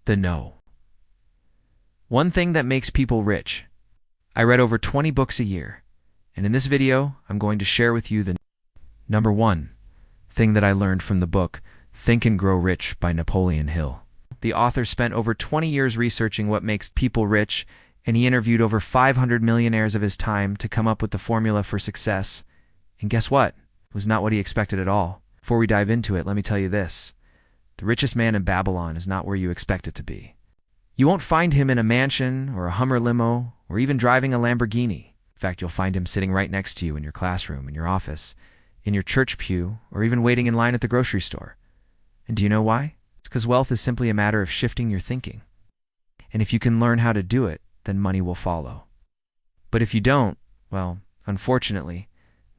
The no. One thing that makes people rich. I read over 20 books a year, and in this video, I'm going to share with you the number one thing that I learned from the book, Think and Grow Rich by Napoleon Hill. The author spent over 20 years researching what makes people rich, and he interviewed over 500 millionaires of his time to come up with the formula for success. And guess what? It was not what he expected at all. Before we dive into it, let me tell you this. The richest man in Babylon is not where you expect it to be. You won't find him in a mansion or a Hummer limo or even driving a Lamborghini. In fact, you'll find him sitting right next to you in your classroom, in your office, in your church pew, or even waiting in line at the grocery store. And do you know why? It's because wealth is simply a matter of shifting your thinking. And if you can learn how to do it, then money will follow. But if you don't, well, unfortunately,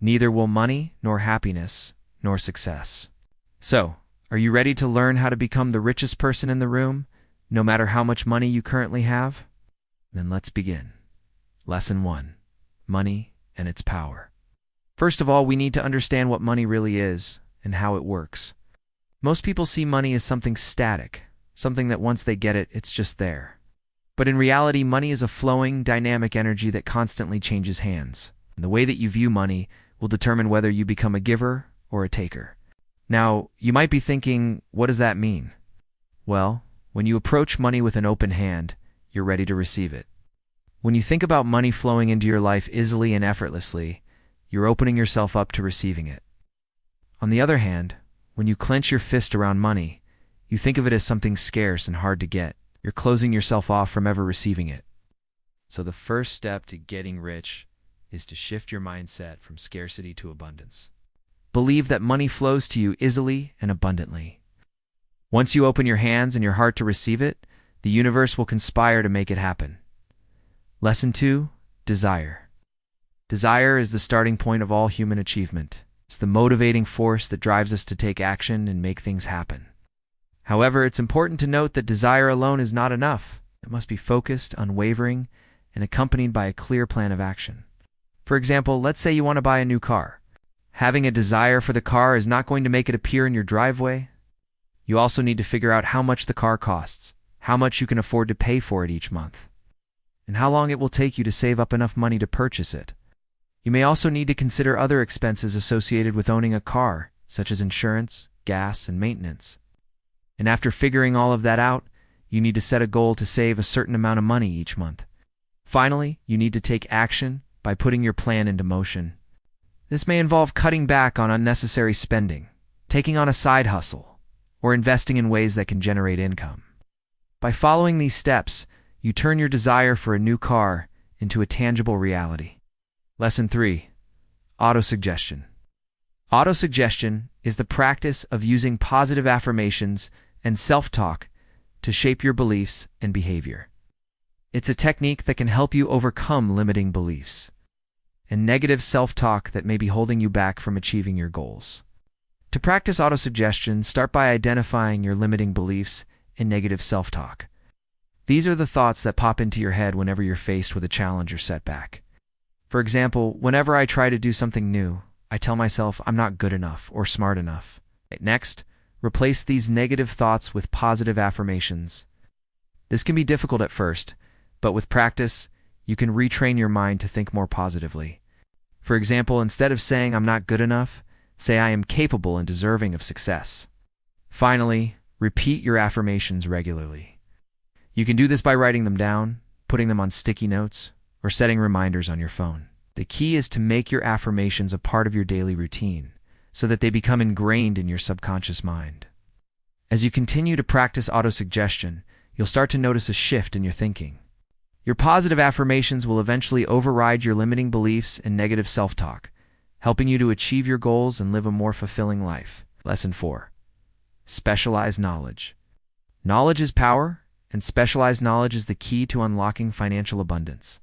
neither will money, nor happiness, nor success. So, are you ready to learn how to become the richest person in the room, no matter how much money you currently have? Then let's begin. Lesson 1. Money and its power. First of all, we need to understand what money really is and how it works. Most people see money as something static, something that once they get it, it's just there. But in reality, money is a flowing, dynamic energy that constantly changes hands. And the way that you view money will determine whether you become a giver or a taker. Now, you might be thinking, what does that mean? Well, when you approach money with an open hand, you're ready to receive it. When you think about money flowing into your life easily and effortlessly, you're opening yourself up to receiving it. On the other hand, when you clench your fist around money, you think of it as something scarce and hard to get. You're closing yourself off from ever receiving it. So the first step to getting rich is to shift your mindset from scarcity to abundance. Believe that money flows to you easily and abundantly. Once you open your hands and your heart to receive it, the universe will conspire to make it happen. Lesson 2. Desire. Desire is the starting point of all human achievement. It's the motivating force that drives us to take action and make things happen. However, it's important to note that desire alone is not enough. It must be focused, unwavering, and accompanied by a clear plan of action. For example, let's say you want to buy a new car. Having a desire for the car is not going to make it appear in your driveway. You also need to figure out how much the car costs, how much you can afford to pay for it each month, and how long it will take you to save up enough money to purchase it. You may also need to consider other expenses associated with owning a car, such as insurance, gas, and maintenance. And after figuring all of that out, you need to set a goal to save a certain amount of money each month. Finally, you need to take action by putting your plan into motion. This may involve cutting back on unnecessary spending, taking on a side hustle, or investing in ways that can generate income. By following these steps, you turn your desire for a new car into a tangible reality. Lesson 3. Autosuggestion. Autosuggestion is the practice of using positive affirmations and self-talk to shape your beliefs and behavior. It's a technique that can help you overcome limiting beliefs and negative self-talk that may be holding you back from achieving your goals. To practice autosuggestion, start by identifying your limiting beliefs and negative self-talk. These are the thoughts that pop into your head whenever you're faced with a challenge or setback. For example, whenever I try to do something new, I tell myself I'm not good enough or smart enough. Next, replace these negative thoughts with positive affirmations. This can be difficult at first, but with practice, you can retrain your mind to think more positively. For example, instead of saying I'm not good enough, say I am capable and deserving of success. Finally, repeat your affirmations regularly. You can do this by writing them down, putting them on sticky notes, or setting reminders on your phone. The key is to make your affirmations a part of your daily routine, so that they become ingrained in your subconscious mind. As you continue to practice autosuggestion, you'll start to notice a shift in your thinking. Your positive affirmations will eventually override your limiting beliefs and negative self-talk, helping you to achieve your goals and live a more fulfilling life. Lesson 4. Specialized knowledge. Knowledge is power, and specialized knowledge is the key to unlocking financial abundance.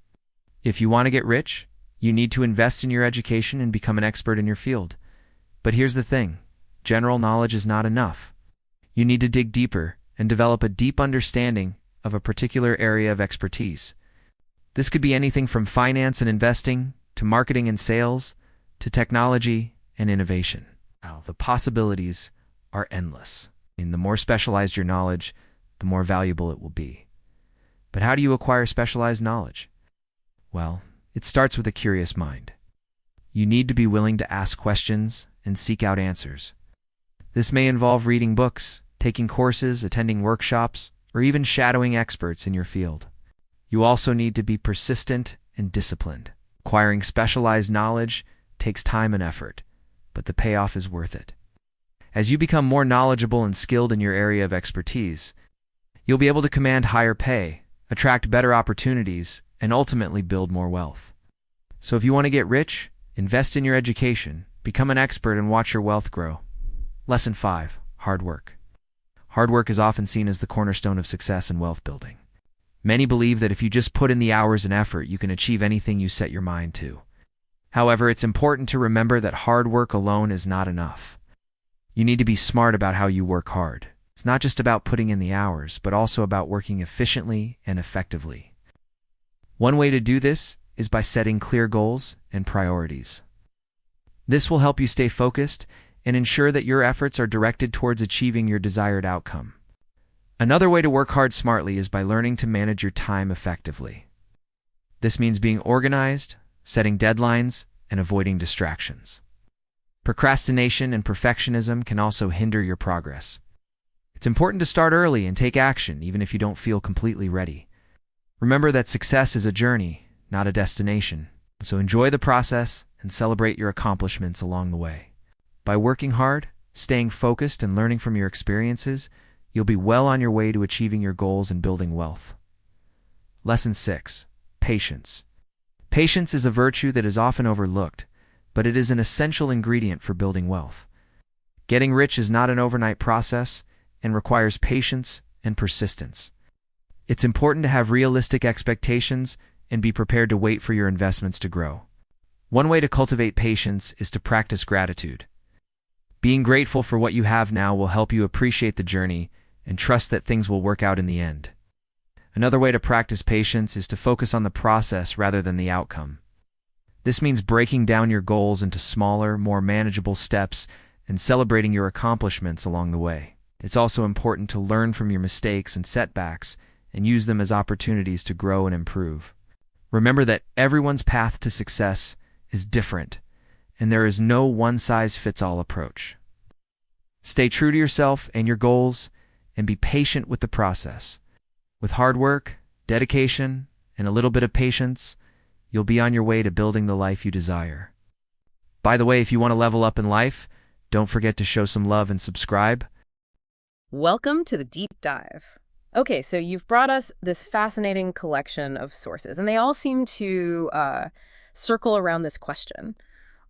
If you want to get rich, you need to invest in your education and become an expert in your field. But here's the thing, general knowledge is not enough. You need to dig deeper and develop a deep understanding of a particular area of expertise. This could be anything from finance and investing, to marketing and sales, to technology and innovation. The possibilities are endless. And the more specialized your knowledge, the more valuable it will be. But how do you acquire specialized knowledge? Well, it starts with a curious mind. You need to be willing to ask questions and seek out answers. This may involve reading books, taking courses, attending workshops, or even shadowing experts in your field. You also need to be persistent and disciplined. Acquiring specialized knowledge takes time and effort, but the payoff is worth it. As you become more knowledgeable and skilled in your area of expertise, you'll be able to command higher pay, attract better opportunities, and ultimately build more wealth. So if you want to get rich, invest in your education, become an expert, and watch your wealth grow. Lesson 5. Hard work. Hard work is often seen as the cornerstone of success and wealth building. Many believe that if you just put in the hours and effort, you can achieve anything you set your mind to. However, it's important to remember that hard work alone is not enough. You need to be smart about how you work hard. It's not just about putting in the hours, but also about working efficiently and effectively. One way to do this is by setting clear goals and priorities. This will help you stay focused and ensure that your efforts are directed towards achieving your desired outcome. Another way to work hard smartly is by learning to manage your time effectively. This means being organized, setting deadlines, and avoiding distractions. Procrastination and perfectionism can also hinder your progress. It's important to start early and take action, even if you don't feel completely ready. Remember that success is a journey, not a destination, so enjoy the process and celebrate your accomplishments along the way. By working hard, staying focused, and learning from your experiences, you'll be well on your way to achieving your goals and building wealth. Lesson 6. Patience. Patience is a virtue that is often overlooked, but it is an essential ingredient for building wealth. Getting rich is not an overnight process and requires patience and persistence. It's important to have realistic expectations and be prepared to wait for your investments to grow. One way to cultivate patience is to practice gratitude. Being grateful for what you have now will help you appreciate the journey and trust that things will work out in the end. Another way to practice patience is to focus on the process rather than the outcome. This means breaking down your goals into smaller, more manageable steps and celebrating your accomplishments along the way. It's also important to learn from your mistakes and setbacks and use them as opportunities to grow and improve. Remember that everyone's path to success is different, and there is no one-size-fits-all approach. Stay true to yourself and your goals, and be patient with the process. With hard work, dedication, and a little bit of patience, you'll be on your way to building the life you desire. By the way, if you want to level up in life, don't forget to show some love and subscribe. Welcome to the deep dive. Okay, so you've brought us this fascinating collection of sources, and they all seem to circle around this question.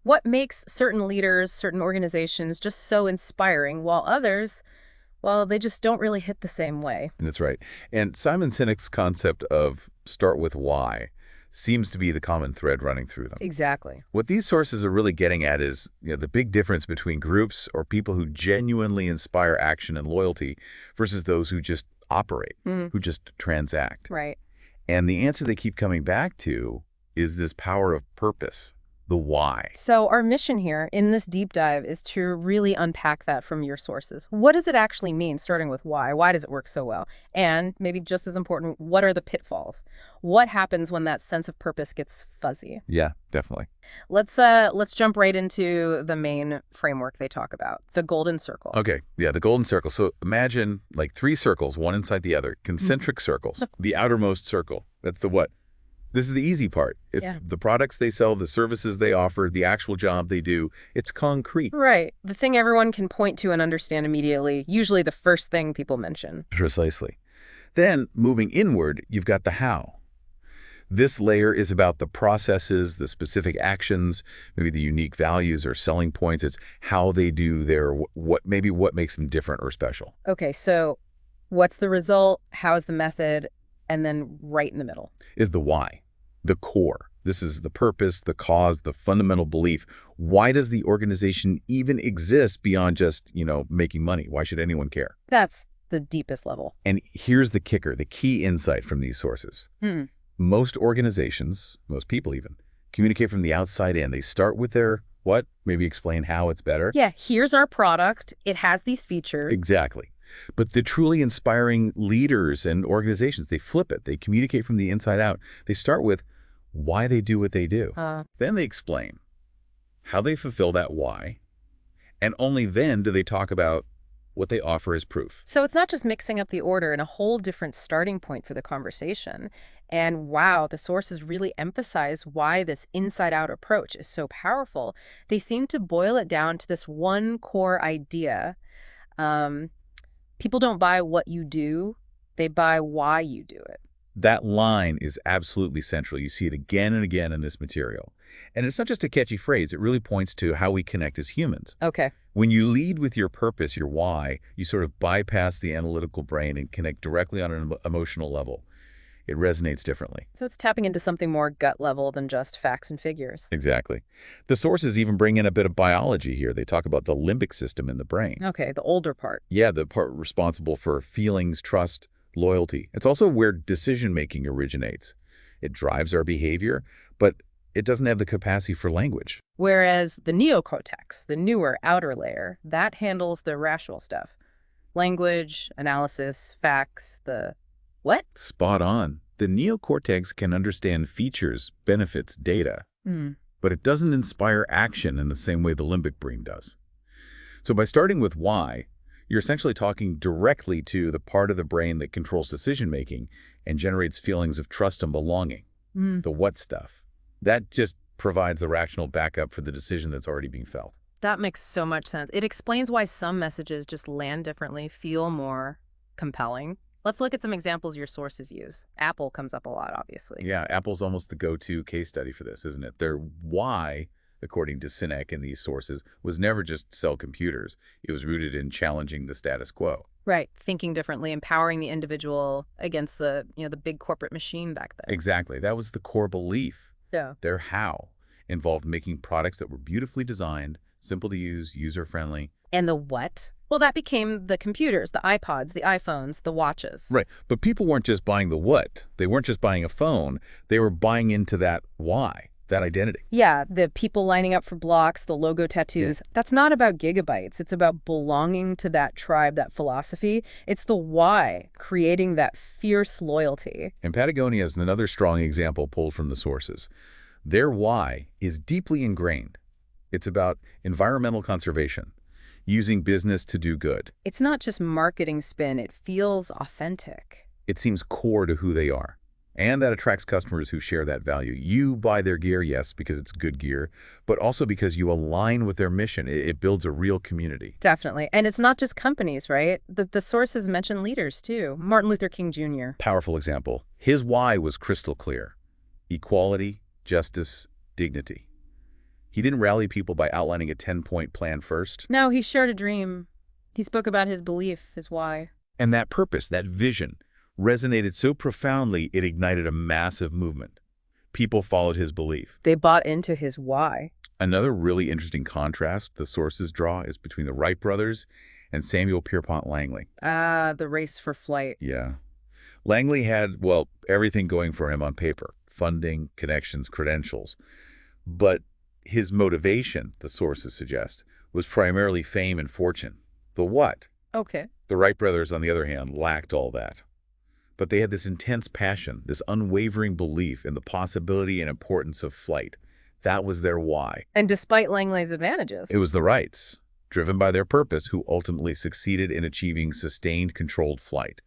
What makes certain leaders, certain organizations just so inspiring, while others, well, they just don't really hit the same way? That's right. And Simon Sinek's concept of start with why seems to be the common thread running through them. Exactly. What these sources are really getting at is the big difference between groups or people who genuinely inspire action and loyalty versus those who just operate, who just transact. Right. And the answer they keep coming back to is this power of purpose, the why. So our mission here in this deep dive is to really unpack that from your sources. What does it actually mean, starting with why? Why does it work so well? And maybe just as important, what are the pitfalls? What happens when that sense of purpose gets fuzzy? Yeah, definitely. Let's jump right into the main framework they talk about, the golden circle. Okay, yeah, the golden circle. So imagine like 3 circles, one inside the other, concentric circles. The outermost circle, that's the what? This is the easy part. It's the products they sell, the services they offer, the actual job they do. It's concrete. Right. The thing everyone can point to and understand immediately, usually the first thing people mention. Precisely. Then, moving inward, you've got the how. This layer is about the processes, the specific actions, maybe the unique values or selling points. It's how they do their, what makes them different or special. Okay, so what's the result? How's the method? And then right in the middle is the why, the core. This is the purpose, the cause, the fundamental belief. Why does the organization even exist beyond just, making money? Why should anyone care? That's the deepest level. And here's the kicker, the key insight from these sources. Most organizations, most people even, communicate from the outside in. They start with their what? Maybe explain how it's better. Yeah, here's our product. It has these features. Exactly. But the truly inspiring leaders and organizations, they flip it. They communicate from the inside out. They start with why they do what they do. Then they explain how they fulfill that why, and only then do they talk about what they offer as proof. So it's not just mixing up the order and a whole different starting point for the conversation. And wow, the sources really emphasize why this inside-out approach is so powerful. They seem to boil it down to this one core idea. People don't buy what you do, they buy why you do it. That line is absolutely central. You see it again and again in this material. And it's not just a catchy phrase. It really points to how we connect as humans. Okay. When you lead with your purpose, your why, you sort of bypass the analytical brain and connect directly on an emotional level. It resonates differently. So it's tapping into something more gut level than just facts and figures. Exactly. The sources even bring in a bit of biology here. They talk about the limbic system in the brain. Okay, the older part. Yeah, the part responsible for feelings, trust, loyalty. It's also where decision-making originates. It drives our behavior, but it doesn't have the capacity for language. Whereas the neocortex, the newer outer layer, that handles the rational stuff. Language, analysis, facts, the what? Spot on. The neocortex can understand features, benefits, data, but it doesn't inspire action in the same way the limbic brain does. So by starting with why, you're essentially talking directly to the part of the brain that controls decision-making and generates feelings of trust and belonging, the what stuff. That just provides the rational backup for the decision that's already being felt. That makes so much sense. It explains why some messages just land differently, feel more compelling. Let's look at some examples your sources use. Apple comes up a lot, obviously. Yeah, Apple's almost the go-to case study for this, isn't it? Their why, according to Sinek and these sources, was never just sell computers. It was rooted in challenging the status quo. Right, thinking differently, empowering the individual against the big corporate machine back then. Exactly. That was the core belief. Yeah. Their how involved making products that were beautifully designed, simple to use, user-friendly. And the what? Well, that became the computers, the iPods, the iPhones, the watches. Right. But people weren't just buying the what. They weren't just buying a phone. They were buying into that why, that identity. Yeah, the people lining up for blocks, the logo tattoos. That's not about gigabytes. It's about belonging to that tribe, that philosophy. It's the why, creating that fierce loyalty. And Patagonia is another strong example pulled from the sources. Their why is deeply ingrained. It's about environmental conservation, using business to do good. It's not just marketing spin. It feels authentic. It seems core to who they are. And that attracts customers who share that value. You buy their gear, yes, because it's good gear, but also because you align with their mission. It builds a real community. Definitely. And it's not just companies, right? The sources mention leaders, too. Martin Luther King Jr. Powerful example. His why was crystal clear. Equality, justice, dignity. He didn't rally people by outlining a 10-point plan first. No, he shared a dream. He spoke about his belief, his why. And that purpose, that vision, resonated so profoundly it ignited a massive movement. People followed his belief. They bought into his why. Another really interesting contrast the sources draw is between the Wright brothers and Samuel Pierpont Langley. Ah, the race for flight. Yeah. Langley had, well, everything going for him on paper. Funding, connections, credentials. But his motivation, the sources suggest, was primarily fame and fortune. The what? Okay. The Wright brothers, on the other hand, lacked all that. But they had this intense passion, this unwavering belief in the possibility and importance of flight. That was their why. And despite Langley's advantages. It was the Wrights, driven by their purpose, who ultimately succeeded in achieving sustained, controlled flight.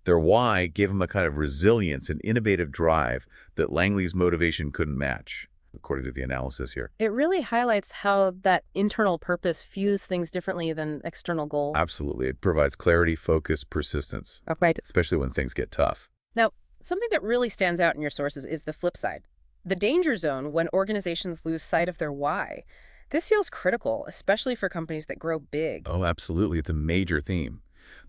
Their why gave them a kind of resilience and innovative drive that Langley's motivation couldn't match, according to the analysis here. It really highlights how that internal purpose fuse things differently than external goals. Absolutely. It provides clarity, focus, persistence, Right. especially when things get tough. Now, something that really stands out in your sources is the flip side. The danger zone when organizations lose sight of their why. This feels critical, especially for companies that grow big. Oh, absolutely. It's a major theme.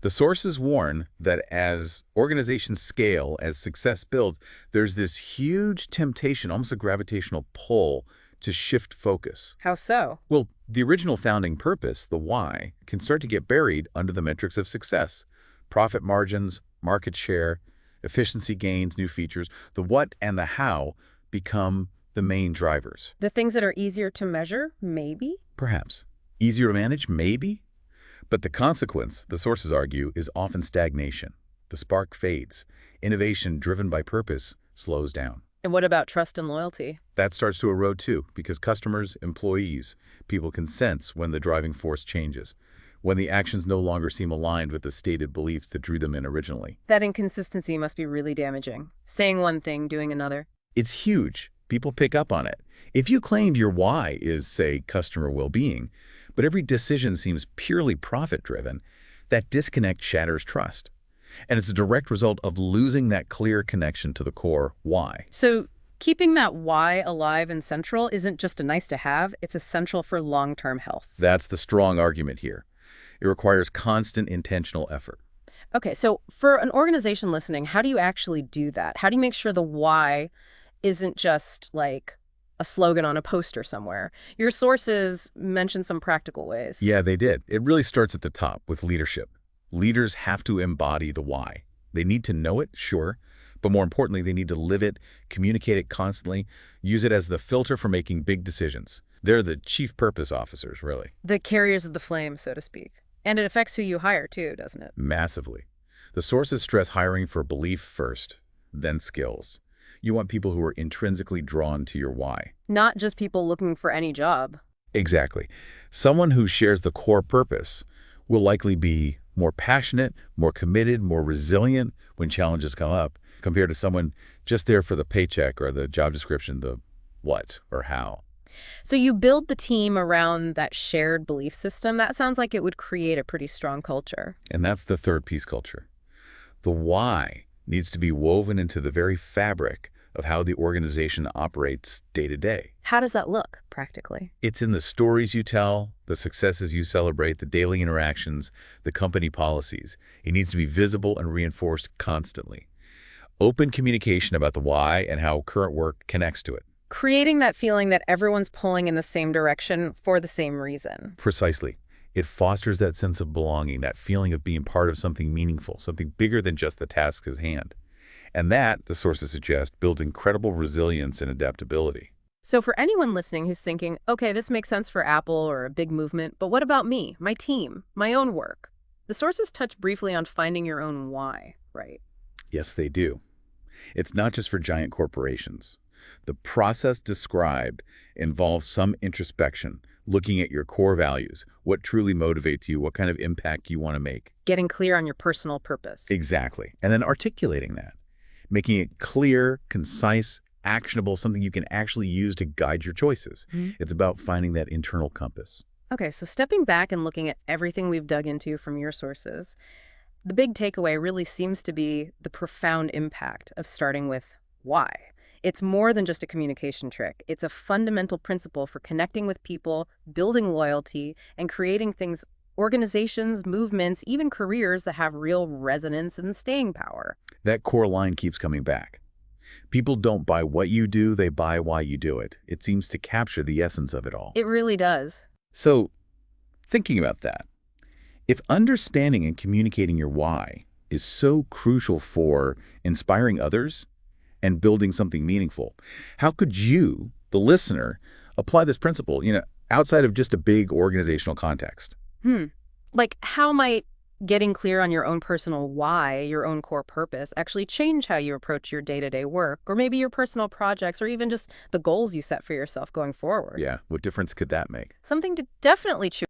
The sources warn that as organizations scale, as success builds, there's this huge temptation, almost a gravitational pull, to shift focus. How so? Well, the original founding purpose, the why, can start to get buried under the metrics of success. Profit margins, market share, efficiency gains, new features. The what and the how become the main drivers. The things that are easier to measure, maybe? Perhaps. Easier to manage, maybe. But the consequence, the sources argue, is often stagnation. The spark fades. Innovation driven by purpose slows down. And what about trust and loyalty? That starts to erode too, because customers, employees, people can sense when the driving force changes, when the actions no longer seem aligned with the stated beliefs that drew them in originally. That inconsistency must be really damaging. Saying one thing, doing another. It's huge. People pick up on it. If you claimed your why is, say, customer well-being, but every decision seems purely profit-driven, that disconnect shatters trust. And it's a direct result of losing that clear connection to the core why. So keeping that why alive and central isn't just a nice to have, it's essential for long-term health. That's the strong argument here. It requires constant intentional effort. Okay, so for an organization listening, how do you actually do that? How do you make sure the why isn't just like a slogan on a poster somewhere? Your sources mention some practical ways. Yeah, they did. It really starts at the top with leadership. Leaders have to embody the why. They need to know it, sure, but more importantly, they need to live it, communicate it constantly, use it as the filter for making big decisions. They're the chief purpose officers, really. The carriers of the flame, so to speak. And it affects who you hire, too, doesn't it? Massively. The sources stress hiring for belief first, then skills. You want people who are intrinsically drawn to your why. Not just people looking for any job. Exactly. Someone who shares the core purpose will likely be more passionate, more committed, more resilient when challenges come up, compared to someone just there for the paycheck or the job description, the what or how. So you build the team around that shared belief system. That sounds like it would create a pretty strong culture. And that's the third piece, culture. The why needs to be woven into the very fabric of how the organization operates day to day. How does that look, practically? It's in the stories you tell, the successes you celebrate, the daily interactions, the company policies. It needs to be visible and reinforced constantly. Open communication about the why and how current work connects to it. Creating that feeling that everyone's pulling in the same direction for the same reason. Precisely. It fosters that sense of belonging, that feeling of being part of something meaningful, something bigger than just the task at hand. And that, the sources suggest, builds incredible resilience and adaptability. So for anyone listening who's thinking, okay, this makes sense for Apple or a big movement, but what about me, my team, my own work? The sources touch briefly on finding your own why, right? Yes, they do. It's not just for giant corporations. The process described involves some introspection, looking at your core values, what truly motivates you, what kind of impact you want to make. Getting clear on your personal purpose. Exactly. And then articulating that, making it clear, concise, actionable, something you can actually use to guide your choices. It's about finding that internal compass. Okay, so stepping back and looking at everything we've dug into from your sources, the big takeaway really seems to be the profound impact of starting with why. It's more than just a communication trick. It's a fundamental principle for connecting with people, building loyalty, and creating things, organizations, movements, even careers that have real resonance and staying power. That core line keeps coming back. People don't buy what you do, they buy why you do it. It seems to capture the essence of it all. It really does. So, thinking about that, if understanding and communicating your why is so crucial for inspiring others and building something meaningful, how could you, the listener, apply this principle, outside of just a big organizational context? Like, how might getting clear on your own personal why, your own core purpose, actually change how you approach your day-to-day work, or maybe your personal projects, or even just the goals you set for yourself going forward? Yeah, what difference could that make? Something to definitely chew.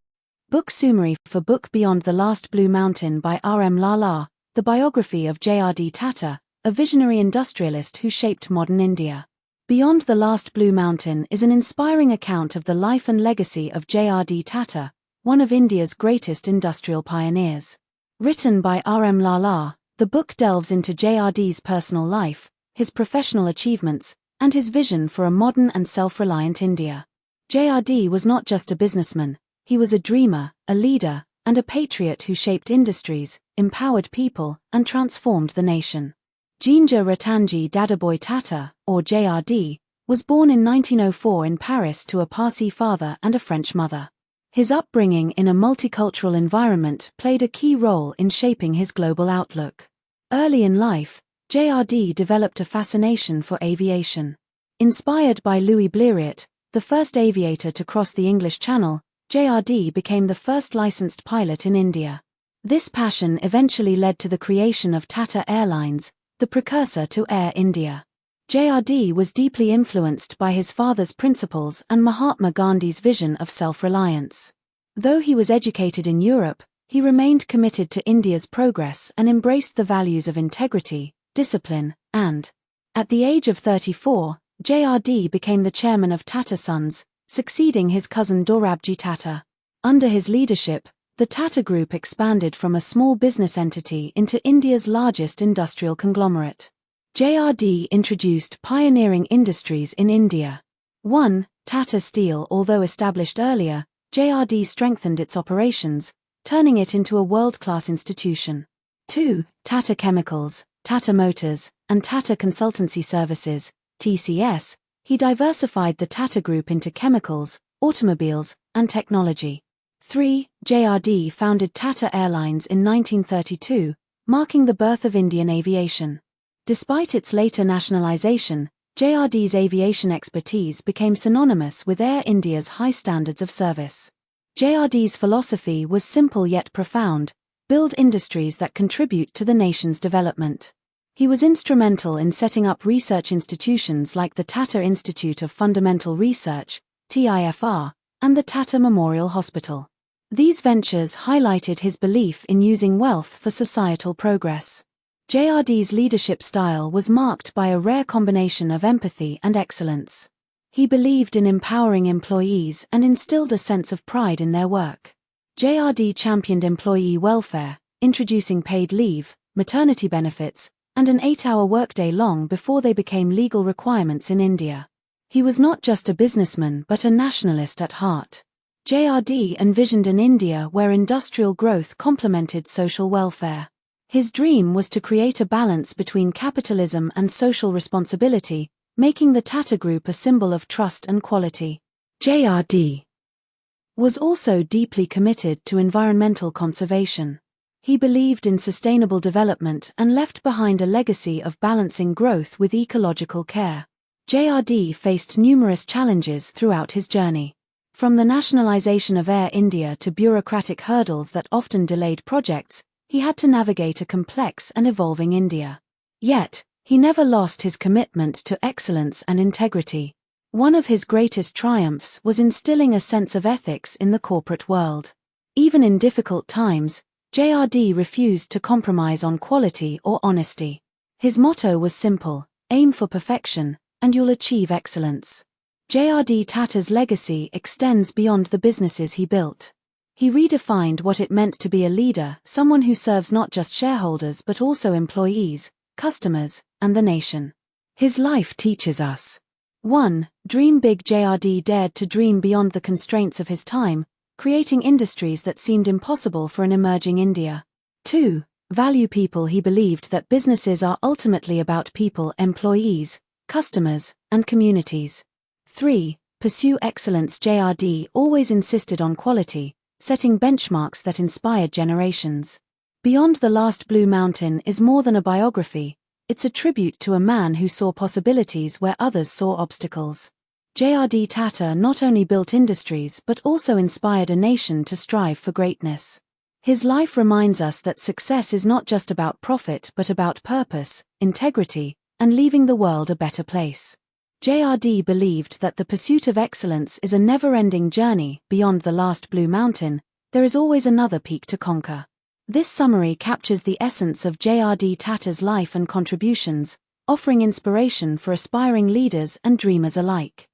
Book Summery for Book Beyond the Last Blue Mountain by R.M. Lala, the biography of J.R.D. Tata, a visionary industrialist who shaped modern India. Beyond the Last Blue Mountain is an inspiring account of the life and legacy of J.R.D. Tata, one of India's greatest industrial pioneers. Written by R.M. Lala, the book delves into J.R.D.'s personal life, his professional achievements, and his vision for a modern and self-reliant India. J.R.D. was not just a businessman, he was a dreamer, a leader, and a patriot who shaped industries, empowered people, and transformed the nation. Jinja Ratanji Dadabhoy Tata, or J.R.D., was born in 1904 in Paris to a Parsi father and a French mother. His upbringing in a multicultural environment played a key role in shaping his global outlook. Early in life, J.R.D. developed a fascination for aviation. Inspired by Louis Blériot, the first aviator to cross the English Channel, J.R.D. became the first licensed pilot in India. This passion eventually led to the creation of Tata Airlines, the precursor to Air India. J.R.D. was deeply influenced by his father's principles and Mahatma Gandhi's vision of self-reliance. Though he was educated in Europe, he remained committed to India's progress and embraced the values of integrity, discipline, and, at the age of 34, J.R.D. became the chairman of Tata Sons, succeeding his cousin Dorabji Tata. Under his leadership, the Tata Group expanded from a small business entity into India's largest industrial conglomerate. J.R.D. introduced pioneering industries in India. 1. Tata Steel. Although established earlier, J.R.D. strengthened its operations, turning it into a world-class institution. 2. Tata Chemicals, Tata Motors, and Tata Consultancy Services, TCS. He diversified the Tata Group into chemicals, automobiles, and technology. 3. J.R.D. founded Tata Airlines in 1932, marking the birth of Indian aviation. Despite its later nationalization, J.R.D.'s aviation expertise became synonymous with Air India's high standards of service. J.R.D.'s philosophy was simple yet profound: build industries that contribute to the nation's development. He was instrumental in setting up research institutions like the Tata Institute of Fundamental Research, TIFR, and the Tata Memorial Hospital. These ventures highlighted his belief in using wealth for societal progress. J.R.D.'s leadership style was marked by a rare combination of empathy and excellence. He believed in empowering employees and instilled a sense of pride in their work. J.R.D. championed employee welfare, introducing paid leave, maternity benefits, and an 8-hour workday long before they became legal requirements in India. He was not just a businessman but a nationalist at heart. J.R.D. envisioned an India where industrial growth complemented social welfare. His dream was to create a balance between capitalism and social responsibility, making the Tata Group a symbol of trust and quality. J.R.D. was also deeply committed to environmental conservation. He believed in sustainable development and left behind a legacy of balancing growth with ecological care. J.R.D. faced numerous challenges throughout his journey. From the nationalization of Air India to bureaucratic hurdles that often delayed projects, he had to navigate a complex and evolving India. Yet, he never lost his commitment to excellence and integrity. One of his greatest triumphs was instilling a sense of ethics in the corporate world. Even in difficult times, J.R.D. refused to compromise on quality or honesty. His motto was simple: aim for perfection, and you'll achieve excellence. J.R.D. Tata's legacy extends beyond the businesses he built. He redefined what it meant to be a leader, someone who serves not just shareholders but also employees, customers, and the nation. His life teaches us: 1. Dream big. J.R.D. dared to dream beyond the constraints of his time, creating industries that seemed impossible for an emerging India. 2. Value people. He believed that businesses are ultimately about people, employees, customers, and communities. 3. Pursue excellence. J.R.D. always insisted on quality, setting benchmarks that inspired generations. Beyond the Last Blue Mountain is more than a biography, it's a tribute to a man who saw possibilities where others saw obstacles. J.R.D. Tata not only built industries but also inspired a nation to strive for greatness. His life reminds us that success is not just about profit but about purpose, integrity, and leaving the world a better place. J.R.D. believed that the pursuit of excellence is a never-ending journey. Beyond the Last Blue Mountain, there is always another peak to conquer. This summary captures the essence of J.R.D. Tata's life and contributions, offering inspiration for aspiring leaders and dreamers alike.